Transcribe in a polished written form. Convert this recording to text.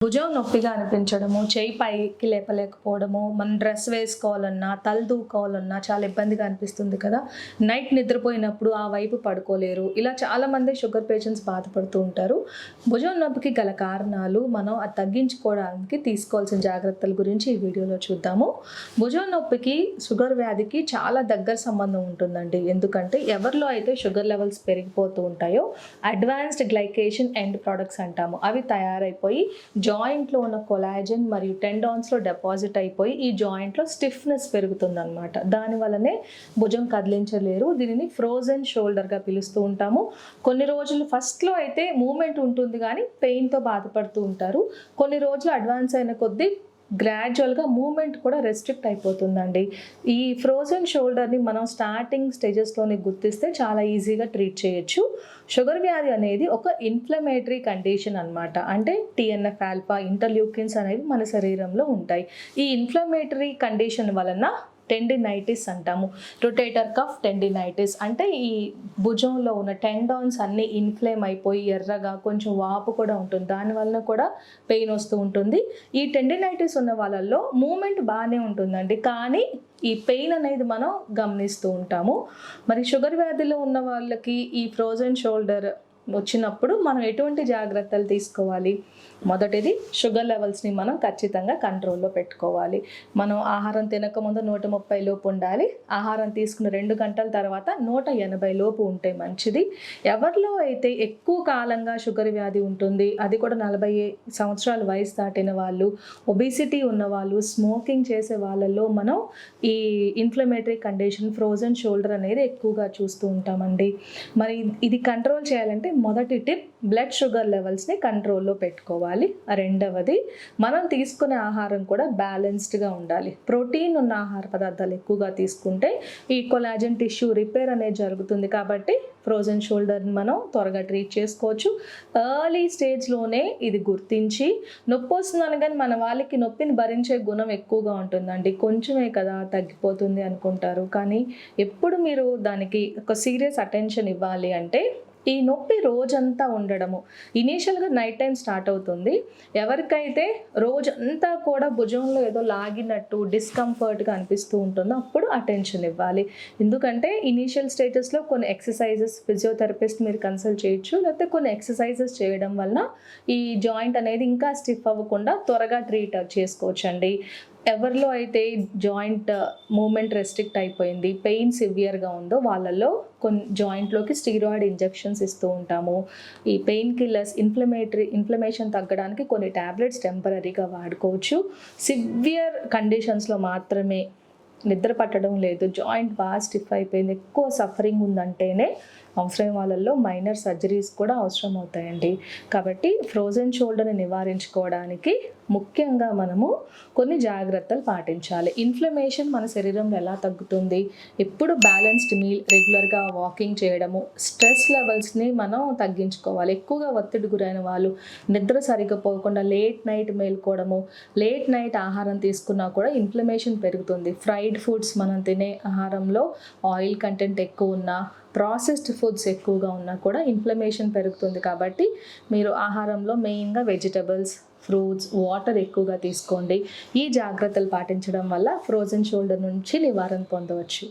భుజం నొప్పిగా అనిపించడము, చెయ్యి పైకి లేపలేకపోవడము, మనం డ్రెస్ వేసుకోవాలన్నా, తల దూకోవాలన్నా చాలా ఇబ్బందిగా అనిపిస్తుంది కదా! నైట్ నిద్రపోయినప్పుడు ఆ వైపు పడుకోలేరు. ఇలా చాలామంది షుగర్ పేషెంట్స్ బాధపడుతూ ఉంటారు. భుజం నొప్పికి గల కారణాలు, మనం అది తగ్గించుకోవడానికి తీసుకోవాల్సిన జాగ్రత్తల గురించి ఈ వీడియోలో చూద్దాము. భుజం నొప్పికి, షుగర్ వ్యాధికి చాలా దగ్గర సంబంధం ఉంటుందండి. ఎందుకంటే ఎవరిలో అయితే షుగర్ లెవెల్స్ పెరిగిపోతూ ఉంటాయో అడ్వాన్స్డ్ గ్లైకేషన్ ఎండ్ ప్రొడక్ట్స్ అంటాము. అవి తయారైపోయి జాయింట్లో ఉన్న కొలాజన్ మరియు టెండాన్స్లో డిపాజిట్ అయిపోయి ఈ జాయింట్లో స్టిఫ్నెస్ పెరుగుతుందన్నమాట. దానివల్లనే భుజం కదిలించలేరు. దీనిని ఫ్రోజన్ షోల్డర్గా పిలుస్తూ ఉంటాము. కొన్ని రోజులు ఫస్ట్లో అయితే మూమెంట్ ఉంటుంది కానీ పెయిన్తో బాధపడుతూ ఉంటారు. కొన్ని రోజులు అడ్వాన్స్ అయిన కొద్దీ గ్రాడ్యువల్గా మూమెంట్ కూడా రెస్ట్రిక్ట్ అయిపోతుందండి. ఈ ఫ్రోజన్ షోల్డర్ని మనం స్టార్టింగ్ స్టేజెస్లోనే గుర్తిస్తే చాలా ఈజీగా ట్రీట్ చేయొచ్చు. షుగర్ వ్యాధి అనేది ఒక ఇన్ఫ్లమేటరీ కండిషన్ అనమాట. అంటే TNF ఆల్ఫా, ఇంటర్ల్యూకిన్స్ అనేవి మన శరీరంలో ఉంటాయి. ఈ ఇన్ఫ్లమేటరీ కండిషన్ వలన టెండినైటిస్ అంటాము. రొటేటర్ కఫ్ టెండినైటిస్ అంటే ఈ భుజంలో ఉన్న టెండాన్స్ అన్నీ ఇన్ఫ్లేమ్ అయిపోయి ఎర్రగా కొంచెం వాపు కూడా ఉంటుంది. దానివల్ల కూడా పెయిన్ వస్తూ ఉంటుంది. ఈ టెండినైటిస్ ఉన్న వాళ్ళల్లో మూమెంట్ బాగానే ఉంటుందండి, కానీ ఈ పెయిన్ అనేది మనం గమనిస్తూ ఉంటాము. మరి షుగర్ వ్యాధిలో ఉన్న వాళ్ళకి ఈ ఫ్రోజన్ షోల్డర్ వచ్చినప్పుడు మనం ఎటువంటి జాగ్రత్తలు తీసుకోవాలి? మొదటిది, షుగర్ లెవెల్స్ని మనం ఖచ్చితంగా కంట్రోల్లో పెట్టుకోవాలి. మనం ఆహారం తినకముందు 130 లోపు ఉండాలి. ఆహారం తీసుకున్న 2 గంటల తర్వాత 180 లోపు ఉంటే మంచిది. ఎవరిలో అయితే ఎక్కువ కాలంగా షుగర్ వ్యాధి ఉంటుంది, అది కూడా 40 సంవత్సరాల వయసు దాటిన వాళ్ళు, ఒబిసిటీ ఉన్నవాళ్ళు, స్మోకింగ్ చేసే వాళ్ళల్లో మనం ఈ ఇన్ఫ్లమేటరీ కండిషన్ ఫ్రోజన్ షోల్డర్ అనేది ఎక్కువగా చూస్తూ ఉంటామండి. మరి ఇది కంట్రోల్ చేయాలంటే మొదటి టిప్, బ్లడ్ షుగర్ లెవెల్స్ని కంట్రోల్లో పెట్టుకోవాలి. రెండవది, మనం తీసుకునే ఆహారం కూడా బ్యాలెన్స్డ్గా ఉండాలి. ప్రోటీన్ ఉన్న ఆహార పదార్థాలు ఎక్కువగా తీసుకుంటే ఈ కొలాజన్ టిష్యూ రిపేర్ అనేది జరుగుతుంది. కాబట్టి ఫ్రోజన్ షోల్డర్ని మనం త్వరగా ట్రీట్ చేసుకోవచ్చు. ఎర్లీ స్టేజ్లోనే ఇది గుర్తించి, నొప్పి వస్తుంది అనగానే మన వాళ్ళకి నొప్పిని భరించే గుణం ఎక్కువగా ఉంటుందండి. కొంచెమే కదా తగ్గిపోతుంది అనుకుంటారు, కానీ ఎప్పుడు మీరు దానికి ఒక సీరియస్ అటెన్షన్ ఇవ్వాలి అంటే ఈ నొప్పి రోజంతా ఉండడము. ఇనీషియల్గా నైట్ టైం స్టార్ట్ అవుతుంది. ఎవరికైతే రోజంతా కూడా భుజంలో ఏదో లాగినట్టు డిస్కంఫర్ట్గా అనిపిస్తూ ఉంటుందో అప్పుడు అటెన్షన్ ఇవ్వాలి. ఎందుకంటే ఇనీషియల్ స్టేజెస్లో కొన్ని ఎక్సర్సైజెస్, ఫిజియోథెరపిస్ట్ మీరు కన్సల్ట్ చేయొచ్చు, లేకపోతే కొన్ని ఎక్సర్సైజెస్ చేయడం వలన ఈ జాయింట్ అనేది ఇంకా స్టిఫ్ అవ్వకుండా త్వరగా ట్రీట్ చేసుకోవచ్చు అండి. ఎవరిలో అయితే జాయింట్ మూమెంట్ రెస్ట్రిక్ట్ అయిపోయింది, పెయిన్ సివియర్గా ఉందో వాళ్ళల్లో కొన్ని జాయింట్లోకి స్టీరాయిడ్ ఇంజెక్షన్స్ ఇస్తూ ఉంటాము. ఈ పెయిన్ కిల్లర్స్, ఇన్ఫ్లమేషన్ తగ్గడానికి కొన్ని ట్యాబ్లెట్స్ టెంపరీగా వాడుకోవచ్చు. సివియర్ కండిషన్స్లో మాత్రమే, నిద్ర పట్టడం లేదు, జాయింట్ బాగా స్టిఫ్ అయిపోయింది, ఎక్కువ సఫరింగ్ ఉందంటేనే అవసరం వాళ్ళల్లో మైనర్ సర్జరీస్ కూడా అవసరం అవుతాయండి. కాబట్టి ఫ్రోజన్ షోల్డర్ని నివారించుకోవడానికి ముఖ్యంగా మనము కొన్ని జాగ్రత్తలు పాటించాలి. ఇన్ఫ్లమేషన్ మన శరీరంలో ఎలా తగ్గుతుంది? ఎప్పుడు బ్యాలెన్స్డ్ మీల్, రెగ్యులర్గా వాకింగ్ చేయడము, స్ట్రెస్ లెవెల్స్ని మనం తగ్గించుకోవాలి. ఎక్కువగా ఒత్తిడి గురైన వాళ్ళు నిద్ర సరిగ్గా పోకుండా లేట్ నైట్ మేల్కోవడము, లేట్ నైట్ ఆహారం తీసుకున్నా కూడా ఇన్ఫ్లమేషన్ పెరుగుతుంది. ఫ్రైడ్ ఫుడ్స్, మనం తినే ఆహారంలో ఆయిల్ కంటెంట్ ఎక్కువ ఉన్నా, ప్రాసెస్డ్ ఫుడ్స్ ఎక్కువగా ఉన్నా కూడా ఇన్ఫ్లమేషన్ పెరుగుతుంది. కాబట్టి మీరు ఆహారంలో మెయిన్గా వెజిటబుల్స్, ఫ్రూట్స్, వాటర్ ఎక్కువగా తీసుకోండి. ఈ జాగ్రత్తలు పాటించడం వల్ల ఫ్రోజన్ షోల్డర్ నుంచి నివారణ పొందవచ్చు.